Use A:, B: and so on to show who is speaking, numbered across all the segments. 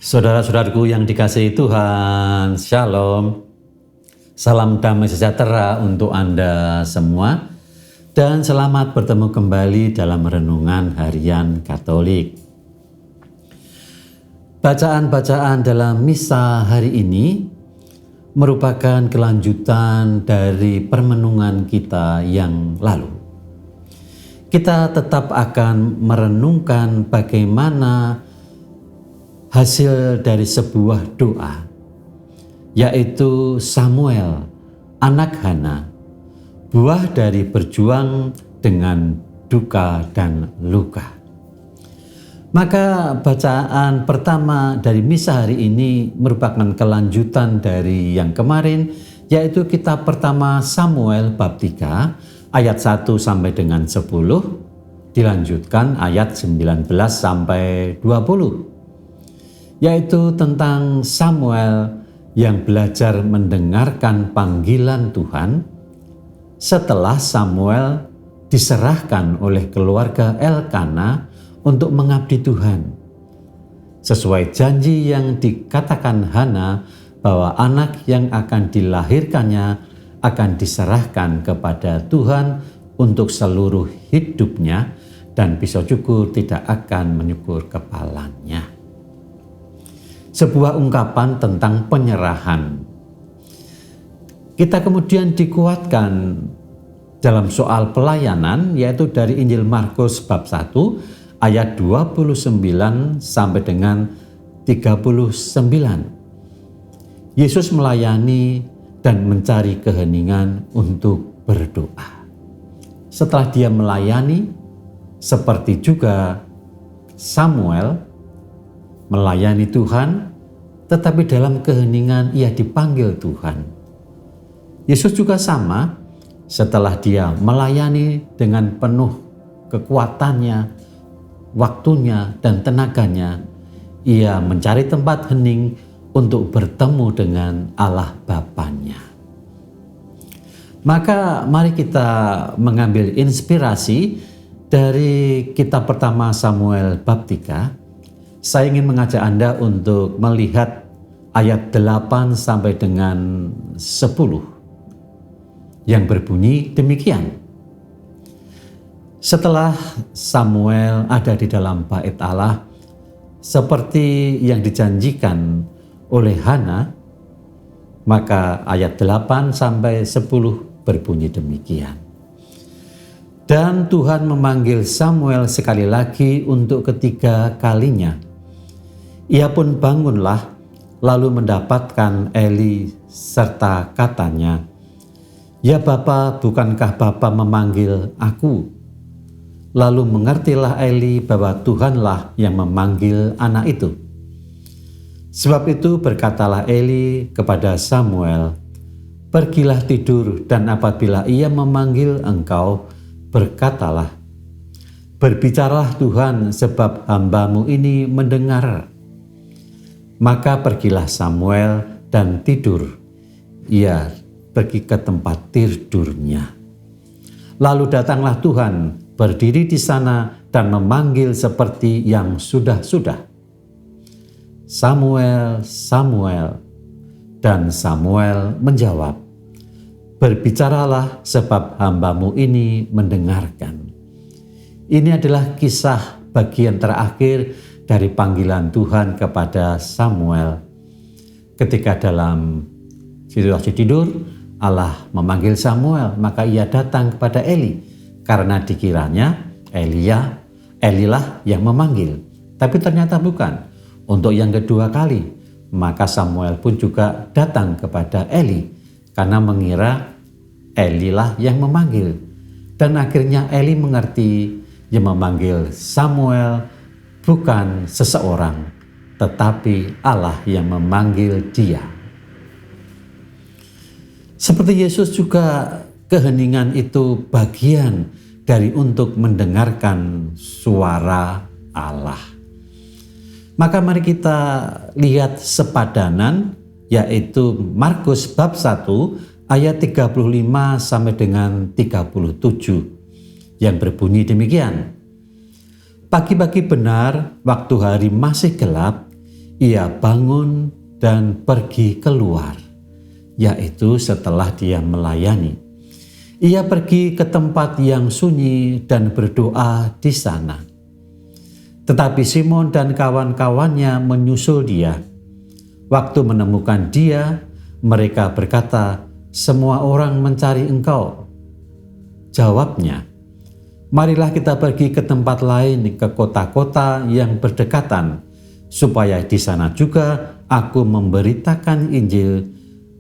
A: Saudara-saudaraku yang dikasihi Tuhan, Shalom. Salam damai sejahtera untuk Anda semua dan selamat bertemu kembali dalam renungan harian Katolik. Bacaan-bacaan dalam misa hari ini merupakan kelanjutan dari permenungan kita yang lalu. Kita tetap akan merenungkan bagaimana hasil dari sebuah doa, yaitu Samuel, anak Hana, buah dari berjuang dengan duka dan luka. Maka bacaan pertama dari misa hari ini merupakan kelanjutan dari yang kemarin, yaitu kitab pertama Samuel bab 3 ayat 1 sampai dengan 10, dilanjutkan ayat 19 sampai 20. Yaitu tentang Samuel yang belajar mendengarkan panggilan Tuhan setelah Samuel diserahkan oleh keluarga Elkana untuk mengabdi Tuhan. Sesuai janji yang dikatakan Hana bahwa anak yang akan dilahirkannya akan diserahkan kepada Tuhan untuk seluruh hidupnya dan pisau cukur tidak akan menyukur kepalanya. Sebuah ungkapan tentang penyerahan. Kita kemudian dikuatkan dalam soal pelayanan, yaitu dari Injil Markus bab 1 ayat 29 sampai dengan 39. Yesus melayani dan mencari keheningan untuk berdoa. Setelah dia melayani, seperti juga Samuel melayani Tuhan, tetapi dalam keheningan ia dipanggil Tuhan. Yesus juga sama, setelah dia melayani dengan penuh kekuatannya, waktunya, dan tenaganya, ia mencari tempat hening untuk bertemu dengan Allah Bapanya. Maka mari kita mengambil inspirasi dari kitab pertama Samuel bab 3. Saya ingin mengajak Anda untuk melihat ayat 8 sampai dengan 10 yang berbunyi demikian. Setelah Samuel ada di dalam bait Allah seperti yang dijanjikan oleh Hana, maka ayat 8 sampai 10 berbunyi demikian. Dan Tuhan memanggil Samuel sekali lagi untuk ketiga kalinya. Ia pun bangunlah, lalu mendapatkan Eli serta katanya, "Ya Bapa, bukankah Bapa memanggil aku?" Lalu mengertilah Eli bahwa Tuhanlah yang memanggil anak itu. Sebab itu berkatalah Eli kepada Samuel, "Pergilah tidur, dan apabila ia memanggil engkau, berkatalah, berbicaralah Tuhan, sebab hambamu ini mendengar." Maka pergilah Samuel dan tidur. Ia pergi ke tempat tidurnya. Lalu datanglah Tuhan, berdiri di sana dan memanggil seperti yang sudah-sudah, "Samuel, Samuel." Dan Samuel menjawab, "Berbicaralah, sebab hambamu ini mendengarkan." Ini adalah kisah bagian terakhir dari panggilan Tuhan kepada Samuel. Ketika dalam situasi tidur, Allah memanggil Samuel, maka ia datang kepada Eli, karena dikiranya Elilah yang memanggil. Tapi ternyata bukan. Untuk yang kedua kali, maka Samuel pun juga datang kepada Eli, karena mengira Elilah yang memanggil. Dan akhirnya Eli mengerti yang memanggil Samuel bukan seseorang, tetapi Allah yang memanggil dia. Seperti Yesus juga, keheningan itu bagian dari untuk mendengarkan suara Allah. Maka mari kita lihat sepadanan, yaitu Markus bab 1 ayat 35 sampai dengan 37 yang berbunyi demikian. Pagi-pagi benar, waktu hari masih gelap, ia bangun dan pergi keluar, yaitu setelah dia melayani. Ia pergi ke tempat yang sunyi dan berdoa di sana. Tetapi Simon dan kawan-kawannya menyusul dia. Waktu menemukan dia, mereka berkata, "Semua orang mencari engkau." Jawabnya, "Marilah kita pergi ke tempat lain, ke kota-kota yang berdekatan, supaya di sana juga aku memberitakan Injil,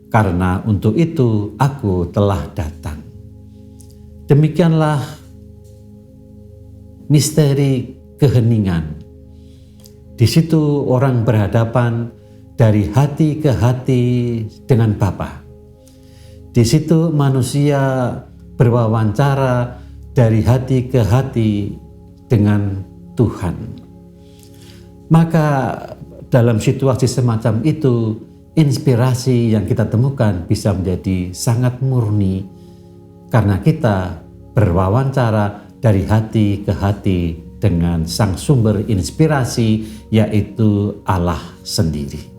A: karena untuk itu aku telah datang." Demikianlah misteri keheningan. Di situ orang berhadapan dari hati ke hati dengan Bapa. Di situ manusia berwawancara dari hati ke hati dengan Tuhan. Maka dalam situasi semacam itu, inspirasi yang kita temukan bisa menjadi sangat murni, karena kita berwawancara dari hati ke hati dengan sang sumber inspirasi, yaitu Allah sendiri.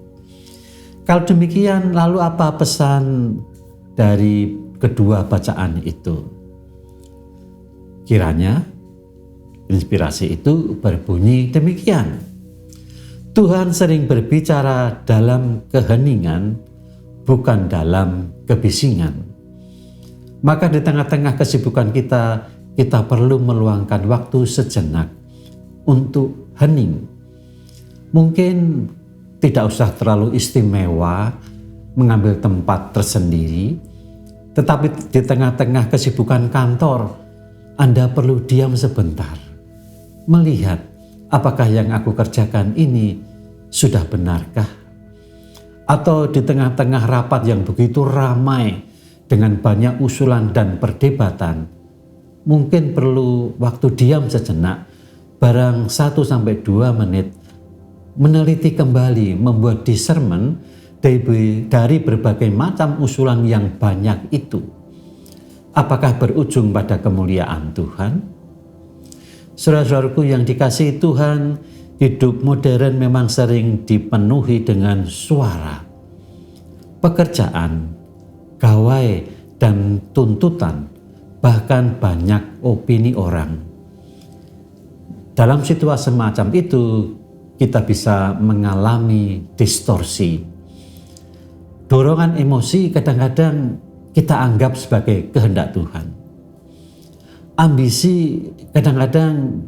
A: Kalau demikian, lalu apa pesan dari kedua bacaan itu? Kiranya inspirasi itu berbunyi demikian: Tuhan sering berbicara dalam keheningan, bukan dalam kebisingan. Maka di tengah-tengah kesibukan kita perlu meluangkan waktu sejenak untuk hening. Mungkin tidak usah terlalu istimewa mengambil tempat tersendiri, tetapi di tengah-tengah kesibukan kantor, Anda perlu diam sebentar, melihat apakah yang aku kerjakan ini sudah benarkah? Atau di tengah-tengah rapat yang begitu ramai dengan banyak usulan dan perdebatan, mungkin perlu waktu diam sejenak, barang 1-2 menit, meneliti kembali, membuat discernment dari berbagai macam usulan yang banyak itu. Apakah berujung pada kemuliaan Tuhan? Saudara-saudaraku yang dikasihi Tuhan, hidup modern memang sering dipenuhi dengan suara, pekerjaan, gawai, dan tuntutan, bahkan banyak opini orang. Dalam situasi semacam itu, kita bisa mengalami distorsi. Dorongan emosi kadang-kadang kita anggap sebagai kehendak Tuhan. Ambisi kadang-kadang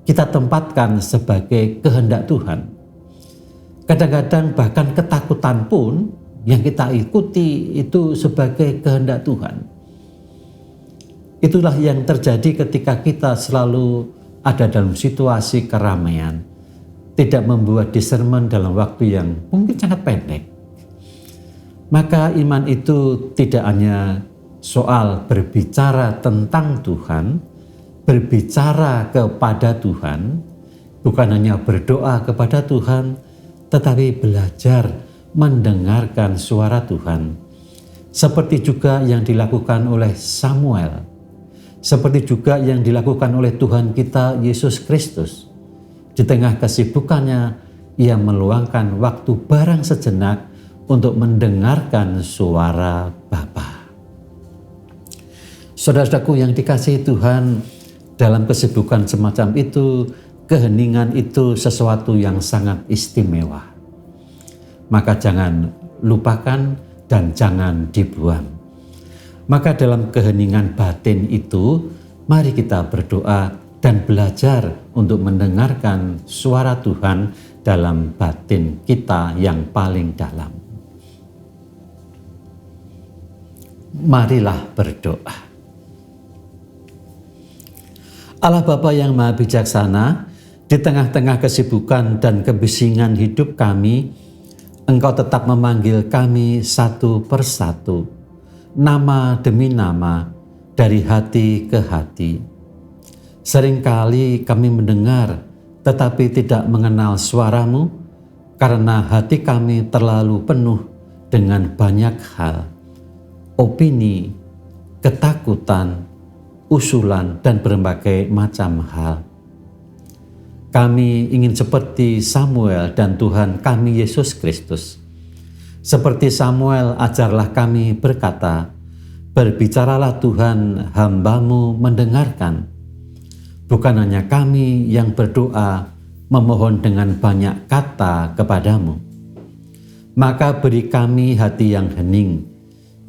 A: kita tempatkan sebagai kehendak Tuhan. Kadang-kadang bahkan ketakutan pun yang kita ikuti itu sebagai kehendak Tuhan. Itulah yang terjadi ketika kita selalu ada dalam situasi keramaian, tidak membuat discernment dalam waktu yang mungkin sangat pendek. Maka iman itu tidak hanya soal berbicara tentang Tuhan, berbicara kepada Tuhan, bukan hanya berdoa kepada Tuhan, tetapi belajar mendengarkan suara Tuhan, seperti juga yang dilakukan oleh Samuel, seperti juga yang dilakukan oleh Tuhan kita Yesus Kristus. Di tengah kesibukannya, ia meluangkan waktu barang sejenak untuk mendengarkan suara Bapa. Saudara-saudaraku yang dikasihi Tuhan, dalam kesibukan semacam itu, keheningan itu sesuatu yang sangat istimewa. Maka jangan lupakan dan jangan dibuang. Maka dalam keheningan batin itu, mari kita berdoa dan belajar untuk mendengarkan suara Tuhan dalam batin kita yang paling dalam. Marilah berdoa. Allah Bapa yang Maha Bijaksana, di tengah-tengah kesibukan dan kebisingan hidup kami, Engkau tetap memanggil kami satu persatu, nama demi nama, dari hati ke hati. Seringkali kami mendengar tetapi tidak mengenal suara-Mu, karena hati kami terlalu penuh dengan banyak hal, opini, ketakutan, usulan, dan berbagai macam hal. Kami ingin seperti Samuel dan Tuhan kami Yesus Kristus. Seperti Samuel, ajarlah kami berkata, "Berbicaralah Tuhan, hamba-Mu mendengarkan." Bukan hanya kami yang berdoa, memohon dengan banyak kata kepadamu. Maka beri kami hati yang hening,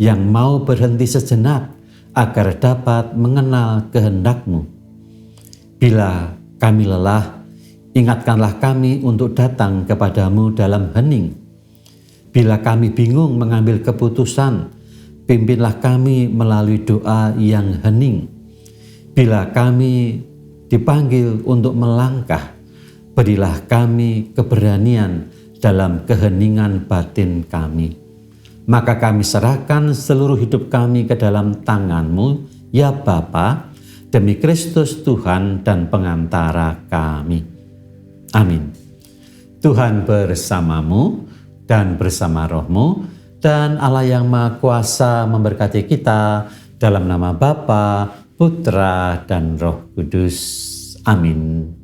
A: yang mau berhenti sejenak, agar dapat mengenal kehendak-Mu. Bila kami lelah, ingatkanlah kami untuk datang kepadamu dalam hening. Bila kami bingung mengambil keputusan, pimpinlah kami melalui doa yang hening. Bila kami dipanggil untuk melangkah, berilah kami keberanian dalam keheningan batin kami. Maka kami serahkan seluruh hidup kami ke dalam tangan-Mu, ya Bapa, demi Kristus Tuhan dan pengantara kami. Amin. Tuhan bersamamu dan bersama rohmu, dan Allah yang Maha Kuasa memberkati kita dalam nama Bapa, Putra, dan Roh Kudus. Amin.